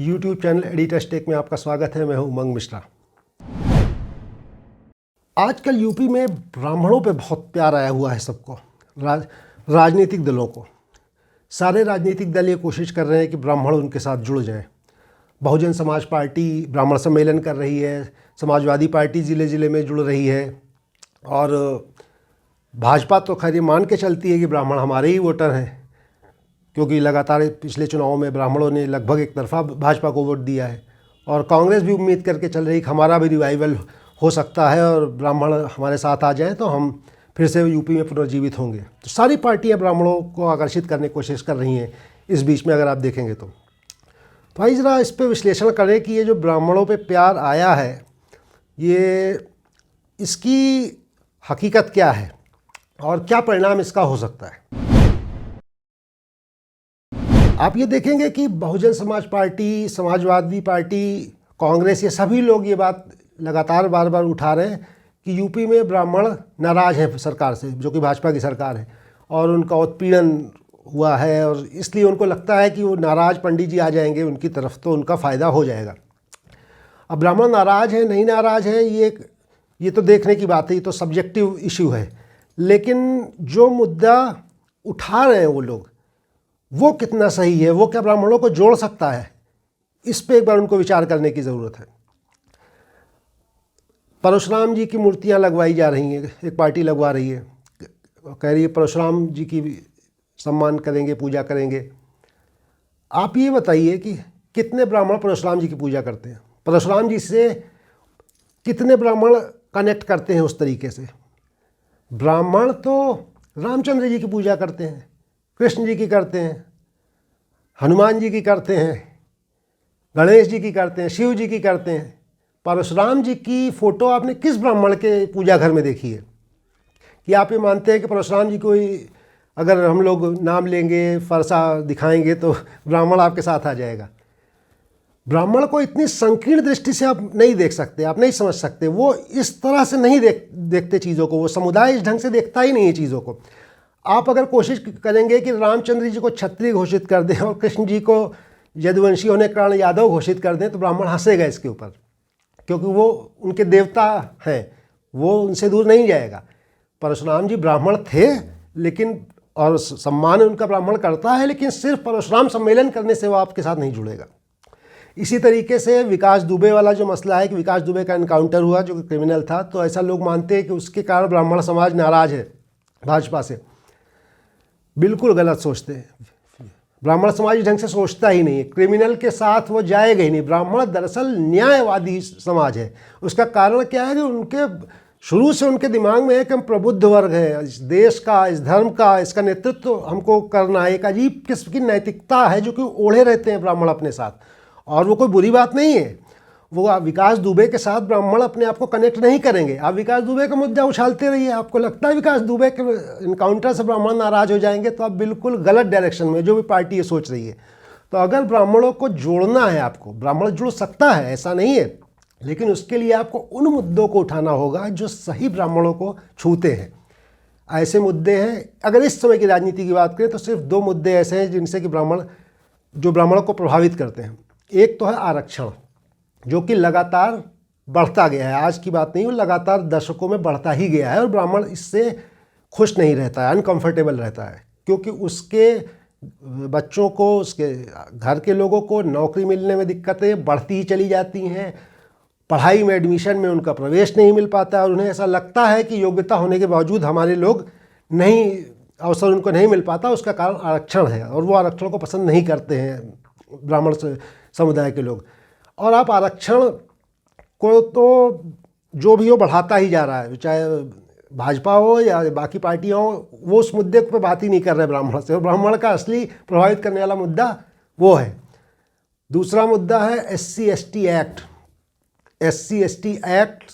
YouTube channel editors take में आपका स्वागत है। मैं हूं उमंग मिश्रा। आजकल यूपी में ब्राह्मणों पे बहुत प्यार आया हुआ है सबको, राजनीतिक दलों को। सारे राजनीतिक दल ये कोशिश कर रहे हैं कि ब्राह्मण उनके साथ जुड़ जाएं। बहुजन समाज पार्टी ब्राह्मण सम्मेलन कर रही है, समाजवादी पार्टी ज़िले ज़िले में जुड़ रही है, और भाजपा तो खैर ये मान के चलती है कि ब्राह्मण हमारे ही वोटर हैं, क्योंकि लगातार पिछले चुनावों में ब्राह्मणों ने लगभग एक तरफा भाजपा को वोट दिया है। और कांग्रेस भी उम्मीद करके चल रही कि हमारा भी रिवाइवल हो सकता है और ब्राह्मण हमारे साथ आ जाएं तो हम फिर से यूपी में पुनर्जीवित होंगे। तो सारी पार्टियां ब्राह्मणों को आकर्षित करने की कोशिश कर रही हैं इस बीच में, अगर आप देखेंगे तो भाई ज़रा इस पे विश्लेषण करें कि ये जो ब्राह्मणों पे प्यार आया है, ये इसकी हकीकत क्या है और क्या परिणाम इसका हो सकता है। आप ये देखेंगे कि बहुजन समाज पार्टी, समाजवादी पार्टी, कांग्रेस, ये सभी लोग ये बात लगातार बार बार उठा रहे हैं कि यूपी में ब्राह्मण नाराज़ हैं सरकार से, जो कि भाजपा की सरकार है, और उनका उत्पीड़न हुआ है, और इसलिए उनको लगता है कि वो नाराज़ पंडित जी आ जाएंगे उनकी तरफ तो उनका फ़ायदा हो जाएगा। अब ब्राह्मण नाराज़ है नहीं नाराज़ है ये तो देखने की बात है, ये तो सब्जेक्टिव इशू है। लेकिन जो मुद्दा उठा रहे हैं वो लोग, वो कितना सही है, वो क्या ब्राह्मणों को जोड़ सकता है, इस पे एक बार उनको विचार करने की ज़रूरत है। परशुराम जी की मूर्तियां लगवाई जा रही हैं, एक पार्टी लगवा रही है, कह रही है परशुराम जी की सम्मान करेंगे, पूजा करेंगे। आप ये बताइए कि कितने ब्राह्मण परशुराम जी की पूजा करते हैं? परशुराम जी से कितने ब्राह्मण कनेक्ट करते हैं उस तरीके से? ब्राह्मण तो रामचंद्र जी की पूजा करते हैं, कृष्ण जी की करते हैं, हनुमान जी की करते हैं, गणेश जी की करते हैं, शिव जी की करते हैं। परशुराम जी की फ़ोटो आपने किस ब्राह्मण के पूजा घर में देखी है कि आप ये मानते हैं कि परशुराम जी को अगर हम लोग नाम लेंगे, फरसा दिखाएंगे तो ब्राह्मण आपके साथ आ जाएगा? ब्राह्मण को इतनी संकीर्ण दृष्टि से आप नहीं देख सकते, आप नहीं समझ सकते। वो इस तरह से नहीं देखते चीज़ों को, वो समुदाय इस ढंग से देखता ही नहीं है चीज़ों को। आप अगर कोशिश करेंगे कि रामचंद्र जी को क्षत्रिय घोषित कर दें और कृष्ण जी को यदुवंशी होने के कारण यादव घोषित कर दें, तो ब्राह्मण हंसेगा इसके ऊपर, क्योंकि वो उनके देवता हैं, वो उनसे दूर नहीं जाएगा। परशुराम जी ब्राह्मण थे, लेकिन और सम्मान उनका ब्राह्मण करता है, लेकिन सिर्फ परशुराम सम्मेलन करने से वो आपके साथ नहीं जुड़ेगा। इसी तरीके से विकास दुबे वाला जो मसला है कि विकास दुबे का एनकाउंटर हुआ जो कि क्रिमिनल था, तो ऐसा लोग मानते हैं कि उसके कारण ब्राह्मण समाज नाराज़ है भाजपा से। बिल्कुल गलत सोचते हैं। ब्राह्मण समाज इस ढंग से सोचता ही नहीं है, क्रिमिनल के साथ वो जाएगा ही नहीं। ब्राह्मण दरअसल न्यायवादी समाज है। उसका कारण क्या है कि उनके शुरू से उनके दिमाग में है कि हम प्रबुद्ध वर्ग हैं, इस देश का, इस धर्म का, इसका नेतृत्व तो हमको करना है। एक अजीब किस्म की नैतिकता है जो कि ओढ़े रहते हैं ब्राह्मण अपने साथ, और वो कोई बुरी बात नहीं है। वो विकास दुबे के साथ ब्राह्मण अपने आप को कनेक्ट नहीं करेंगे। आप विकास दुबे का मुद्दा उछालते रहिए, आपको लगता है विकास दुबे के इनकाउंटर से ब्राह्मण नाराज़ हो जाएंगे, तो आप बिल्कुल गलत डायरेक्शन में, जो भी पार्टी ये सोच रही है। तो अगर ब्राह्मणों को जोड़ना है आपको, ब्राह्मण जुड़ सकता है, ऐसा नहीं है, लेकिन उसके लिए आपको उन मुद्दों को उठाना होगा जो सही ब्राह्मणों को छूते हैं। ऐसे मुद्दे हैं, अगर इस समय की राजनीति की बात करें तो सिर्फ 2 मुद्दे ऐसे हैं जिनसे कि ब्राह्मणों को प्रभावित करते हैं। एक तो है आरक्षण, जो कि लगातार बढ़ता गया है, आज की बात नहीं, वो लगातार दशकों में बढ़ता ही गया है, और ब्राह्मण इससे खुश नहीं रहता है, अनकंफर्टेबल रहता है, क्योंकि उसके बच्चों को, उसके घर के लोगों को नौकरी मिलने में दिक्कतें बढ़ती ही चली जाती हैं, पढ़ाई में, एडमिशन में उनका प्रवेश नहीं मिल पाता, और उन्हें ऐसा लगता है कि योग्यता होने के बावजूद हमारे लोग नहीं, अवसर उनको नहीं मिल पाता। उसका कारण आरक्षण है, और वो आरक्षण को पसंद नहीं करते हैं ब्राह्मण समुदाय के लोग। और आप आरक्षण को तो जो भी हो बढ़ाता ही जा रहा है, चाहे भाजपा हो या बाकी पार्टियाँ हो, वो उस मुद्दे पर बात ही नहीं कर रहे ब्राह्मण से। और ब्राह्मण का असली प्रभावित करने वाला मुद्दा वो है। दूसरा मुद्दा है SC/ST एक्ट। SC/ST एक्ट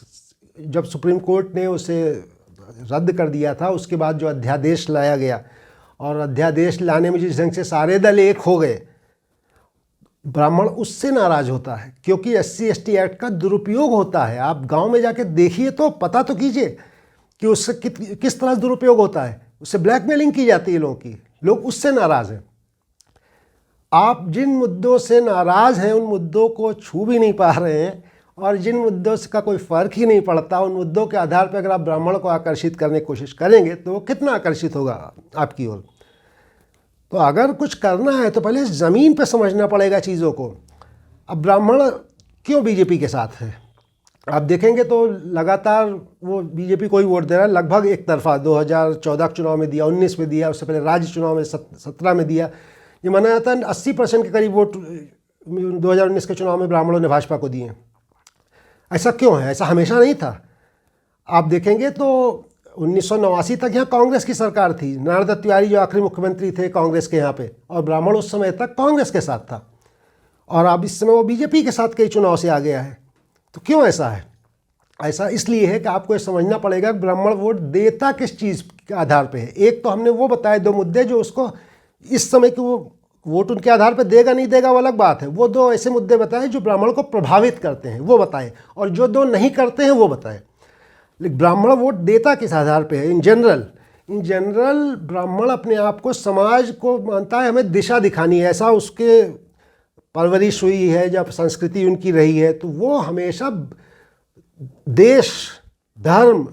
जब सुप्रीम कोर्ट ने उसे रद्द कर दिया था, उसके बाद जो अध्यादेश लाया गया, और अध्यादेश लाने में जिस ढंग से सारे दल एक हो गए, ब्राह्मण उससे नाराज़ होता है, क्योंकि SC/ST एक्ट का दुरुपयोग होता है। आप गांव में जाके देखिए तो पता तो कीजिए कि उससे किस तरह दुरुपयोग होता है। उससे ब्लैकमेलिंग की जाती है लोगों की, लोग उससे नाराज़ हैं। आप जिन मुद्दों से नाराज़ हैं उन मुद्दों को छू भी नहीं पा रहे हैं, और जिन मुद्दों से का कोई फ़र्क ही नहीं पड़ता उन मुद्दों के आधार पर अगर आप ब्राह्मण को आकर्षित करने की कोशिश करेंगे तो वो कितना आकर्षित होगा आपकी ओर। तो अगर कुछ करना है तो पहले ज़मीन पे समझना पड़ेगा चीज़ों को। अब ब्राह्मण क्यों बीजेपी के साथ है, आप देखेंगे तो लगातार वो बीजेपी को ही वोट दे रहा है, लगभग एक तरफा 2014 के चुनाव में दिया, 19 में दिया, उससे पहले राज्य चुनाव में 17 में दिया। ये माना जाता है 80% के करीब वोट 2019 के चुनाव में ब्राह्मणों ने भाजपा को दिए। ऐसा क्यों है? ऐसा हमेशा नहीं था। आप देखेंगे तो 1989 तक यहाँ कांग्रेस की सरकार थी, नारायण दत्त तिवारी जो आखिरी मुख्यमंत्री थे कांग्रेस के यहाँ पे, और ब्राह्मण उस समय तक कांग्रेस के साथ था, और अब इस समय वो बीजेपी के साथ कई चुनाव से आ गया है। तो क्यों ऐसा है? ऐसा इसलिए है कि आपको ये समझना पड़ेगा कि ब्राह्मण वोट देता किस चीज़ के आधार पे है। एक तो हमने वो बताए 2 मुद्दे जो उसको इस समय कि वो वोट उनके आधार पर देगा नहीं देगा वो अलग बात है, वो 2 ऐसे मुद्दे बताए जो ब्राह्मण को प्रभावित करते हैं वो बताए, और जो 2 नहीं करते हैं वो बताए। लेकिन ब्राह्मण वोट देता किस आधार पे है? इन जनरल ब्राह्मण अपने आप को समाज को मानता है हमें दिशा दिखानी है, ऐसा उसके परवरिश हुई है, जब संस्कृति उनकी रही है, तो वो हमेशा देश धर्म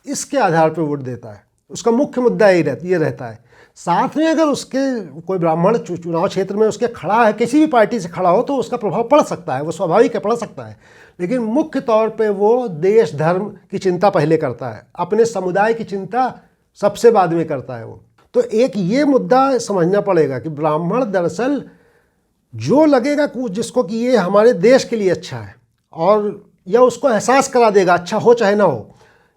इसके आधार पर वोट देता है। उसका मुख्य मुद्दा ये रहता है। साथ में अगर उसके कोई ब्राह्मण चुनाव क्षेत्र में उसके खड़ा है, किसी भी पार्टी से खड़ा हो, तो उसका प्रभाव पड़ सकता है, वो स्वाभाविक है, पड़ सकता है, लेकिन मुख्य तौर पे वो देश धर्म की चिंता पहले करता है, अपने समुदाय की चिंता सबसे बाद में करता है वो। तो एक ये मुद्दा समझना पड़ेगा कि ब्राह्मण दरअसल जो लगेगा जिसको कि ये हमारे देश के लिए अच्छा है, और या उसको एहसास करा देगा अच्छा हो चाहे ना हो,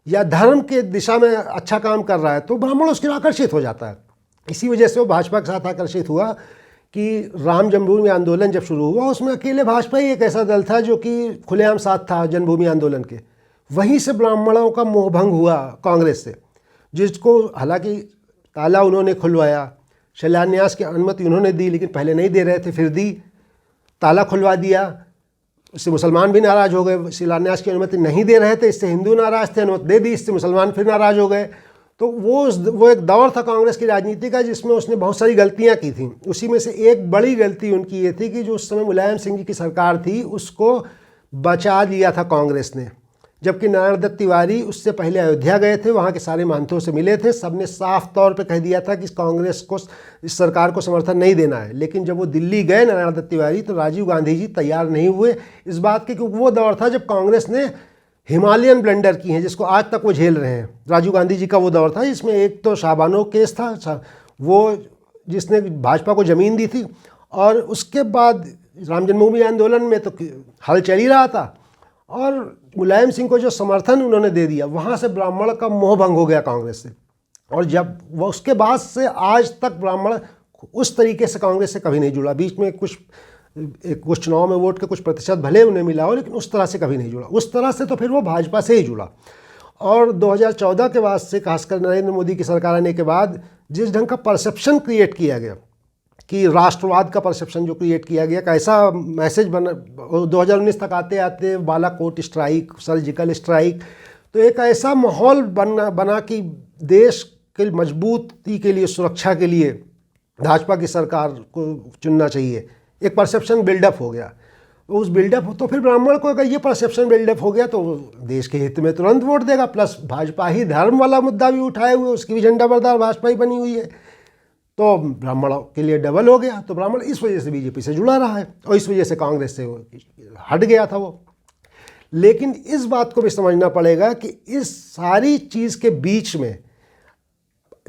या धर्म के दिशा में अच्छा काम कर रहा है, तो ब्राह्मण उसके लिए आकर्षित हो जाता है। इसी वजह से वो भाजपा के साथ आकर्षित हुआ कि राम जन्मभूमि आंदोलन जब शुरू हुआ उसमें अकेले भाजपा ही एक ऐसा दल था जो कि खुलेआम साथ था जन्मभूमि आंदोलन के। वहीं से ब्राह्मणों का मोहभंग हुआ कांग्रेस से, जिसको हालांकि ताला उन्होंने खुलवाया, शिलान्यास की अनुमति उन्होंने दी, लेकिन पहले नहीं दे रहे थे, फिर दी, ताला खुलवा दिया, इससे मुसलमान भी नाराज़ हो गए। शिलान्यास की अनुमति नहीं दे रहे थे, इससे हिंदू नाराज़ थे, अनुमति दे दी, इससे मुसलमान फिर नाराज़ हो गए। तो वो एक दौर था कांग्रेस की राजनीति का जिसमें उसने बहुत सारी गलतियां की थी। उसी में से एक बड़ी गलती उनकी ये थी कि जो उस समय मुलायम सिंह जी की सरकार थी उसको बचा लिया था कांग्रेस ने, जबकि नारायण दत्त तिवारी उससे पहले अयोध्या गए थे, वहाँ के सारे महंतों से मिले थे, सबने साफ तौर पे कह दिया था कि कांग्रेस को, इस सरकार को समर्थन नहीं देना है। लेकिन जब वो दिल्ली गए नारायण दत्त तिवारी, तो राजीव गांधी जी तैयार नहीं हुए इस बात के, क्योंकि वो दौर था जब कांग्रेस ने हिमालयन ब्लेंडर की हैं जिसको आज तक वो झेल रहे हैं। राजीव गांधी जी का वो दौर था जिसमें एक तो शाहबानो केस था, वो जिसने भाजपा को ज़मीन दी थी, और उसके बाद राम जन्मभूमि आंदोलन में तो हल चल ही रहा था, और मुलायम सिंह को जो समर्थन उन्होंने दे दिया, वहाँ से ब्राह्मण का मोह भंग हो गया कांग्रेस से। और जब वो उसके बाद से आज तक ब्राह्मण उस तरीके से कांग्रेस से कभी नहीं जुड़ा। बीच में कुछ चुनाव में वोट के कुछ प्रतिशत भले उन्हें मिला हो, लेकिन उस तरह से कभी नहीं जुड़ा। उस तरह से तो फिर वो भाजपा से ही जुड़ा। और 2014 के बाद से, खासकर नरेंद्र मोदी की सरकार आने के बाद, जिस ढंग का परसेप्शन क्रिएट किया गया कि राष्ट्रवाद का परसेप्शन जो क्रिएट किया गया, कैसा मैसेज बना 2019 तक आते आते बालाकोट स्ट्राइक, सर्जिकल स्ट्राइक, तो एक ऐसा माहौल बना कि देश के मजबूती के लिए, सुरक्षा के लिए भाजपा की सरकार को चुनना चाहिए। एक परसेप्शन बिल्डअप हो गया। उस बिल्डअप, तो फिर ब्राह्मण को अगर ये परसेप्शन बिल्डअप हो गया तो देश के हित में तुरंत वोट देगा। प्लस भाजपा ही धर्म वाला मुद्दा भी उठाए हुए, उसकी भी झंडा बरदार भाजपा ही बनी हुई है, तो ब्राह्मणों के लिए डबल हो गया। तो ब्राह्मण इस वजह से बीजेपी से जुड़ा रहा है, और इस वजह से कांग्रेस से हट गया था वो। लेकिन इस बात को भी समझना पड़ेगा कि इस सारी चीज़ के बीच में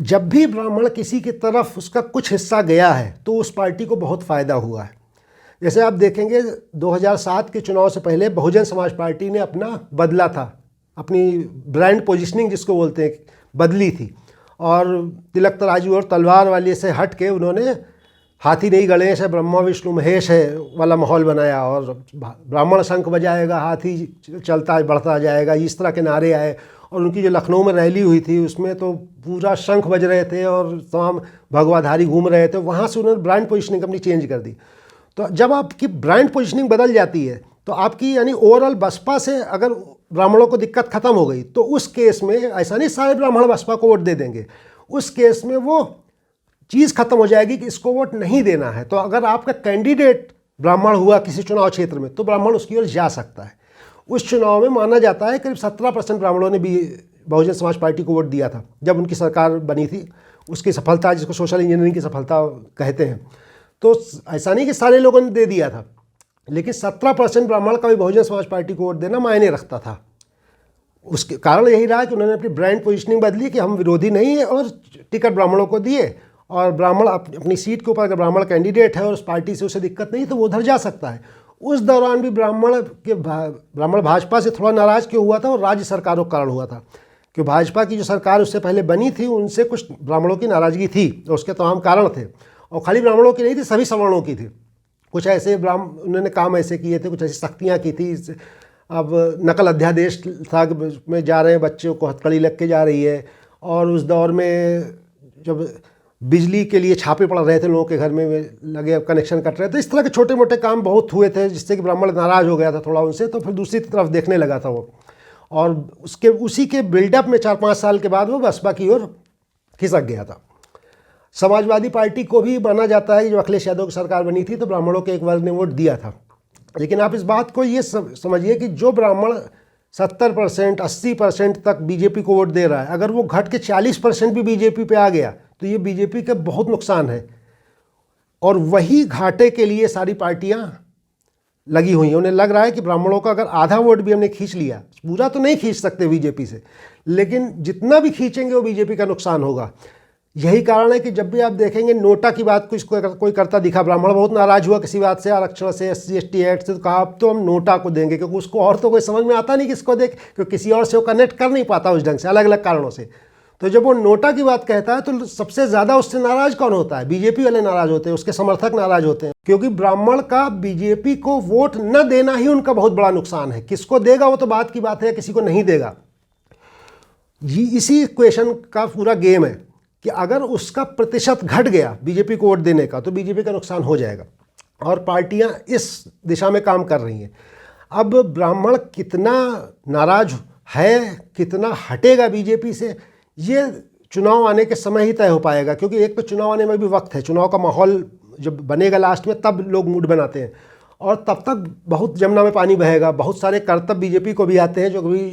जब भी ब्राह्मण किसी की तरफ उसका कुछ हिस्सा गया है तो उस पार्टी को बहुत फ़ायदा हुआ है। जैसे आप देखेंगे 2007 के चुनाव से पहले बहुजन समाज पार्टी ने अपना बदला था, अपनी ब्रांड पोजीशनिंग जिसको बोलते हैं, बदली थी, और तिलक तराजू और तलवार वाले से हट के उन्होंने हाथी नहीं गणेश है, ब्रह्मा विष्णु महेश है वाला माहौल बनाया, और ब्राह्मण शंख बजाएगा, हाथी चलता बढ़ता जाएगा, इस तरह के नारे आए। और उनकी जो लखनऊ में रैली हुई थी उसमें तो पूरा शंख बज रहे थे और तमाम भगवाधारी घूम रहे थे। वहाँ से उन्होंने ब्रांड पोजीशनिंग अपनी चेंज कर दी। तो जब आपकी ब्रांड पोजीशनिंग बदल जाती है तो आपकी, यानी ओवरऑल बसपा से अगर ब्राह्मणों को दिक्कत खत्म हो गई, तो उस केस में ऐसा नहीं सारे ब्राह्मण बसपा को वोट दे देंगे, उस केस में वो चीज़ खत्म हो जाएगी कि इसको वोट नहीं देना है। तो अगर आपका कैंडिडेट ब्राह्मण हुआ किसी चुनाव क्षेत्र में तो ब्राह्मण उसकी ओर जा सकता है। उस चुनाव में माना जाता है करीब 17% ब्राह्मणों ने भी बहुजन समाज पार्टी को वोट दिया था जब उनकी सरकार बनी थी। उसकी सफलता, जिसको सोशल इंजीनियरिंग की सफलता कहते हैं, तो ऐसा नहीं कि सारे लोगों ने दे दिया था, लेकिन 17% ब्राह्मण का भी बहुजन समाज पार्टी को वोट देना मायने रखता था। उसके कारण यही रहा कि उन्होंने अपनी ब्रांड पोजीशनिंग बदली कि हम विरोधी नहीं है और टिकट ब्राह्मणों को दिए, और ब्राह्मण अपनी सीट के ऊपर अगर ब्राह्मण कैंडिडेट है और उस पार्टी से उसे दिक्कत नहीं तो वो उधर जा सकता है। उस दौरान भी ब्राह्मण भाजपा से थोड़ा नाराज़ क्यों हुआ था, और राज्य सरकारों के कारण हुआ था, कि भाजपा की जो सरकार उससे पहले बनी थी उनसे कुछ ब्राह्मणों की नाराज़गी थी और उसके तमाम कारण थे, और खाली ब्राह्मणों की नहीं थी, सभी सवर्णों की थी। कुछ ऐसे उन्होंने काम ऐसे किए थे, कुछ ऐसी सख्तियाँ की थी। अब नकल अध्यादेश था में जा रहे हैं बच्चों को हथकड़ी लग के जा रही है, और उस दौर में जब बिजली के लिए छापे पड़ रहे थे लोगों के घर में लगे, कनेक्शन कट रहे थे, इस तरह के छोटे मोटे काम बहुत हुए थे जिससे कि ब्राह्मण नाराज़ हो गया था थोड़ा उनसे, तो फिर दूसरी तरफ देखने लगा था वो, और उसी के बिल्डअप में 4-5 साल के बाद वो बसपा की ओर खिसक गया था। समाजवादी पार्टी को भी माना जाता है कि जब अखिलेश यादव की सरकार बनी थी तो ब्राह्मणों के एक वर्ग ने वोट दिया था, लेकिन आप इस बात को ये समझिए कि जो ब्राह्मण 70%, 80% तक बीजेपी को वोट दे रहा है, अगर वो घट के 40% भी बीजेपी पे आ गया तो ये बीजेपी का बहुत नुकसान है। और वही घाटे के लिए सारी पार्टियां लगी हुई हैं। उन्हें लग रहा है कि ब्राह्मणों का अगर आधा वोट भी हमने खींच लिया, पूरा तो नहीं खींच सकते बीजेपी से, लेकिन जितना भी खींचेंगे वो बीजेपी का नुकसान होगा। यही कारण है कि जब भी आप देखेंगे नोटा की बात कोई करता दिखा, ब्राह्मण बहुत नाराज हुआ किसी बात से, आरक्षण से, SC/ST एक्ट से, तो कहा अब तो हम नोटा को देंगे, क्योंकि उसको और तो कोई समझ में आता नहीं किसको दे, क्योंकि किसी और से वो कनेक्ट कर नहीं पाता उस ढंग से, अलग अलग कारणों से। तो जब वो नोटा की बात कहता है तो सबसे ज़्यादा उससे नाराज कौन होता है? बीजेपी वाले नाराज होते हैं, उसके समर्थक नाराज होते हैं, क्योंकि ब्राह्मण का बीजेपी को वोट न देना ही उनका बहुत बड़ा नुकसान है। किसको देगा वो तो बात की बात है, किसी को नहीं देगा। इसी इक्वेशन का पूरा गेम है कि अगर उसका प्रतिशत घट गया बीजेपी को वोट देने का तो बीजेपी का नुकसान हो जाएगा, और पार्टियां इस दिशा में काम कर रही हैं। अब ब्राह्मण कितना नाराज है, कितना हटेगा बीजेपी से, ये चुनाव आने के समय ही तय हो पाएगा, क्योंकि एक तो चुनाव आने में भी वक्त है, चुनाव का माहौल जब बनेगा लास्ट में तब लोग मूड बनाते हैं, और तब तक बहुत जमुना में पानी बहेगा। बहुत सारे करतब बीजेपी को भी आते हैं जो कभी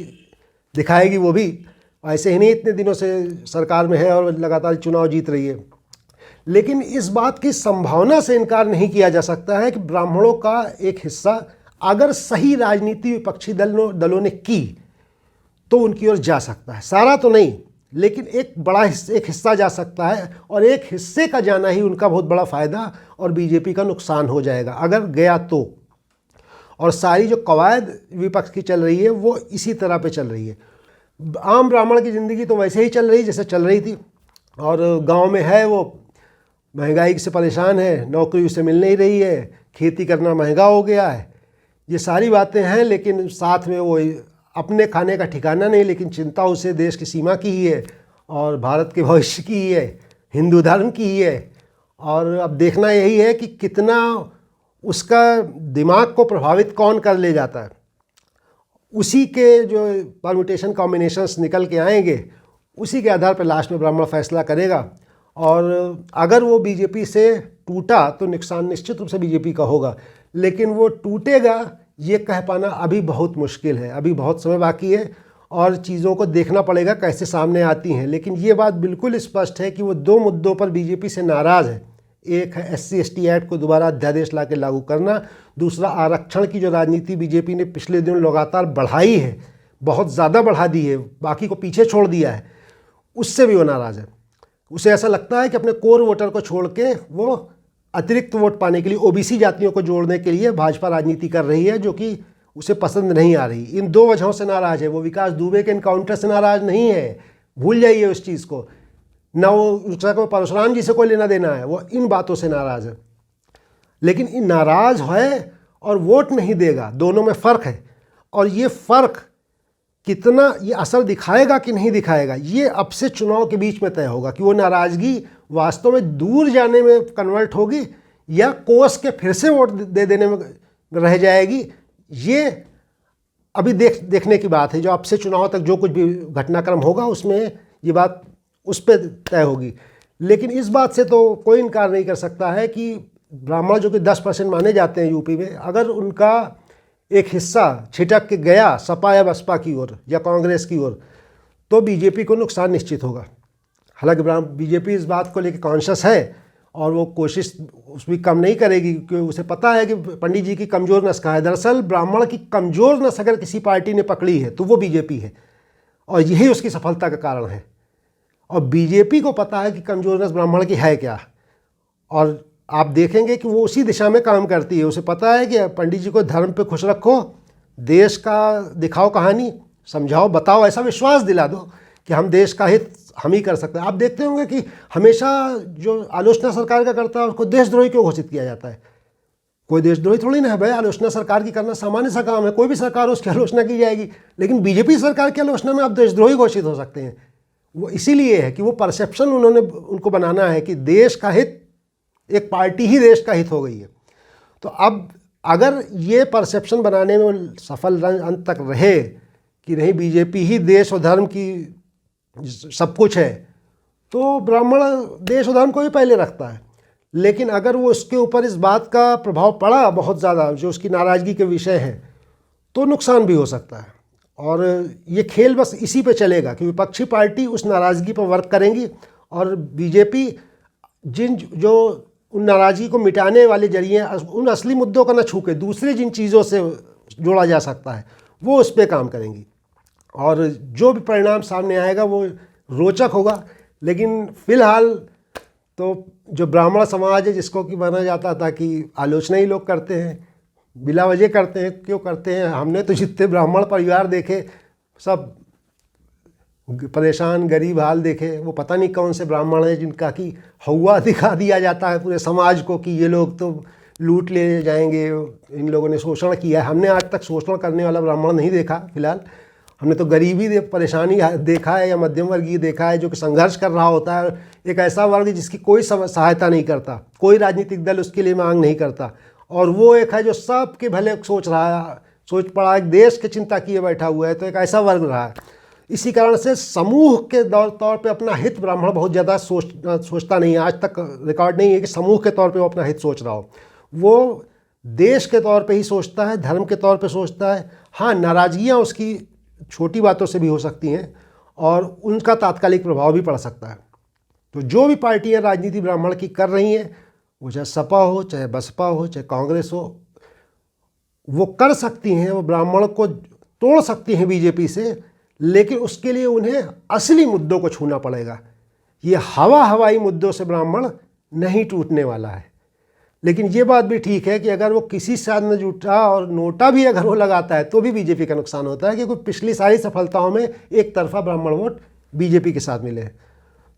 दिखाएगी वो भी, ऐसे ही नहीं इतने दिनों से सरकार में है और लगातार चुनाव जीत रही है। लेकिन इस बात की संभावना से इनकार नहीं किया जा सकता है कि ब्राह्मणों का एक हिस्सा अगर सही राजनीति विपक्षी दलों ने की तो उनकी ओर जा सकता है। सारा तो नहीं, लेकिन एक हिस्सा जा सकता है, और एक हिस्से का जाना ही उनका बहुत बड़ा फ़ायदा और बीजेपी का नुकसान हो जाएगा अगर गया तो। और सारी जो कवायद विपक्ष की चल रही है वो इसी तरह पे चल रही है। आम ब्राह्मण की ज़िंदगी तो वैसे ही चल रही जैसे चल रही थी, और गांव में है वो महंगाई से परेशान है, नौकरी उसे मिल नहीं रही है, खेती करना महंगा हो गया है, ये सारी बातें हैं। लेकिन साथ में वो अपने खाने का ठिकाना नहीं, लेकिन चिंता उसे देश की सीमा की ही है और भारत के भविष्य की ही है, हिंदू धर्म की ही है। और अब देखना यही है कि कितना उसका दिमाग को प्रभावित कौन कर ले जाता है। उसी के जो परम्यूटेशन कॉम्बिनेशंस निकल के आएंगे उसी के आधार पर लास्ट में ब्राह्मण फैसला करेगा। और अगर वो बीजेपी से टूटा तो नुकसान निश्चित रूप से बीजेपी का होगा, लेकिन वो टूटेगा ये कह पाना अभी बहुत मुश्किल है। अभी बहुत समय बाकी है और चीज़ों को देखना पड़ेगा कैसे सामने आती हैं। लेकिन ये बात बिल्कुल स्पष्ट है कि वो दो मुद्दों पर बीजेपी से नाराज़ है। एक है SC/ST एक्ट को दोबारा अध्यादेश ला के लागू करना, दूसरा आरक्षण की जो राजनीति बीजेपी ने पिछले दिनों लगातार बढ़ाई है, बहुत ज़्यादा बढ़ा दी है, बाकी को पीछे छोड़ दिया है, उससे भी वो नाराज़ है। उसे ऐसा लगता है कि अपने कोर वोटर को छोड़ के वो अतिरिक्त वोट पाने के लिए OBC जातियों को जोड़ने के लिए भाजपा राजनीति कर रही है, जो कि उसे पसंद नहीं आ रही। इन दो वजहों से नाराज़ है वो। विकास दुबे के इनकाउंटर से नाराज़ नहीं है, भूल जाइए उस चीज़ को। ना वो परशुराम जी से कोई लेना देना है, वो इन बातों से नाराज़ है। लेकिन इन नाराज़ है और वोट नहीं देगा, दोनों में फ़र्क है। और ये फ़र्क कितना ये असर दिखाएगा कि नहीं दिखाएगा, ये अब से चुनाव के बीच में तय होगा कि वो नाराज़गी वास्तव में दूर जाने में कन्वर्ट होगी या कोस के फिर से वोट दे देने में रह जाएगी। ये अभी देखने की बात है। जो अब से चुनाव तक जो कुछ भी घटनाक्रम होगा उसमें ये बात उस पर तय होगी। लेकिन इस बात से तो कोई इनकार नहीं कर सकता है कि ब्राह्मण जो कि 10% माने जाते हैं यूपी में, अगर उनका एक हिस्सा छिटक के गया सपा या बसपा की ओर या कांग्रेस की ओर, तो बीजेपी को नुकसान निश्चित होगा। हालांकि बीजेपी इस बात को लेकर कॉन्शियस है और वो कोशिश उसमें कम नहीं करेगी, क्योंकि उसे पता है कि पंडित जी की कमज़ोर नस कहाँ है। दरअसल ब्राह्मण की कमज़ोर नस अगर किसी पार्टी ने पकड़ी है तो वो बीजेपी है, और यही उसकी सफलता का कारण है। और बीजेपी को पता है कि कमज़ोर नस ब्राह्मण की है क्या, और आप देखेंगे कि वो उसी दिशा में काम करती है। उसे पता है कि पंडित जी को धर्म पे खुश रखो, देश का दिखाओ कहानी, समझाओ, बताओ, ऐसा विश्वास दिला दो कि हम देश का हित हम ही कर सकते हैं। आप देखते होंगे कि हमेशा जो आलोचना सरकार का करता है उसको देशद्रोही क्यों घोषित किया जाता है। कोई देशद्रोही थोड़ी ना है भाई, आलोचना सरकार की करना सामान्य सा काम है। कोई भी सरकार हो उसकी आलोचना की जाएगी, लेकिन बीजेपी सरकार की आलोचना में आप देशद्रोही घोषित हो सकते हैं। वो इसीलिए है कि वो परसेप्शन उन्होंने उनको बनाना है कि देश का हित, एक पार्टी ही देश का हित हो गई है। तो अब अगर ये परसेप्शन बनाने में सफल अंत तक रहे कि नहीं बीजेपी ही देश और धर्म की सब कुछ है, तो ब्राह्मण देश और धर्म को ही पहले रखता है। लेकिन अगर वो उसके ऊपर इस बात का प्रभाव पड़ा बहुत ज़्यादा जो उसकी नाराज़गी के विषय है, तो नुकसान भी हो सकता है। और ये खेल बस इसी पे चलेगा कि विपक्षी पार्टी उस नाराज़गी पर वर्क करेंगी और बीजेपी जो उन नाराज़गी को मिटाने वाले जरिए उन असली मुद्दों का न छू के दूसरे जिन चीज़ों से जोड़ा जा सकता है वो उस पर काम करेंगी। और जो भी परिणाम सामने आएगा वो रोचक होगा। लेकिन फ़िलहाल तो जो ब्राह्मण समाज है, जिसको कि माना जाता था कि आलोचना ही लोग करते हैं, बिला वजह करते हैं, क्यों करते हैं। हमने तो जितने ब्राह्मण परिवार देखे सब परेशान गरीब हाल देखे। वो पता नहीं कौन से ब्राह्मण हैं जिनका कि हवा दिखा दिया जाता है पूरे समाज को कि ये लोग तो लूट ले जाएंगे, इन लोगों ने शोषण किया है। हमने आज तक शोषण करने वाला ब्राह्मण नहीं देखा। फिलहाल हमने तो गरीबी परेशानी देखा है या मध्यम वर्गीय देखा है जो कि संघर्ष कर रहा होता है। एक ऐसा वर्ग जिसकी कोई सहायता नहीं करता, कोई राजनीतिक दल उसके लिए मांग नहीं करता, और वो एक है जो सबके भले सोच रहा है, सोच पड़ा है, देश की चिंता किए बैठा हुआ है। तो एक ऐसा वर्ग रहा है। इसी कारण से समूह के तौर पे अपना हित ब्राह्मण बहुत ज़्यादा सोचता नहीं है। आज तक रिकॉर्ड नहीं है कि समूह के तौर पे वो अपना हित सोच रहा हो। वो देश के तौर पे ही सोचता है, धर्म के तौर पे सोचता है। हाँ, नाराज़गियाँ उसकी छोटी बातों से भी हो सकती हैं और उनका तात्कालिक प्रभाव भी पड़ सकता है। तो जो भी पार्टियाँ राजनीति ब्राह्मण की कर रही हैं, वो चाहे सपा हो, चाहे बसपा हो, चाहे कांग्रेस हो, वो कर सकती हैं, वो ब्राह्मण को तोड़ सकती हैं बीजेपी से, लेकिन उसके लिए उन्हें असली मुद्दों को छूना पड़ेगा। ये हवाई मुद्दों से ब्राह्मण नहीं टूटने वाला है। लेकिन ये बात भी ठीक है कि अगर वो किसी साथ न जुटा और नोटा भी अगर वो लगाता है तो भी बीजेपी का नुकसान होता है, क्योंकि पिछली सारी सफलताओं में एक तरफा ब्राह्मण वोट बीजेपी के साथ मिले।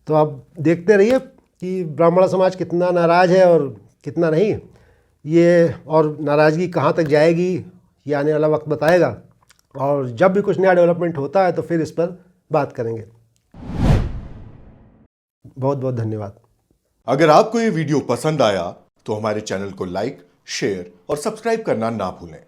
तो आप देखते रहिए कि ब्राह्मण समाज कितना नाराज़ है और कितना नहीं, ये और नाराज़गी कहाँ तक जाएगी ये आने वाला वक्त बताएगा। और जब भी कुछ नया डेवलपमेंट होता है तो फिर इस पर बात करेंगे। बहुत बहुत धन्यवाद। अगर आपको ये वीडियो पसंद आया तो हमारे चैनल को लाइक, शेयर और सब्सक्राइब करना ना भूलें।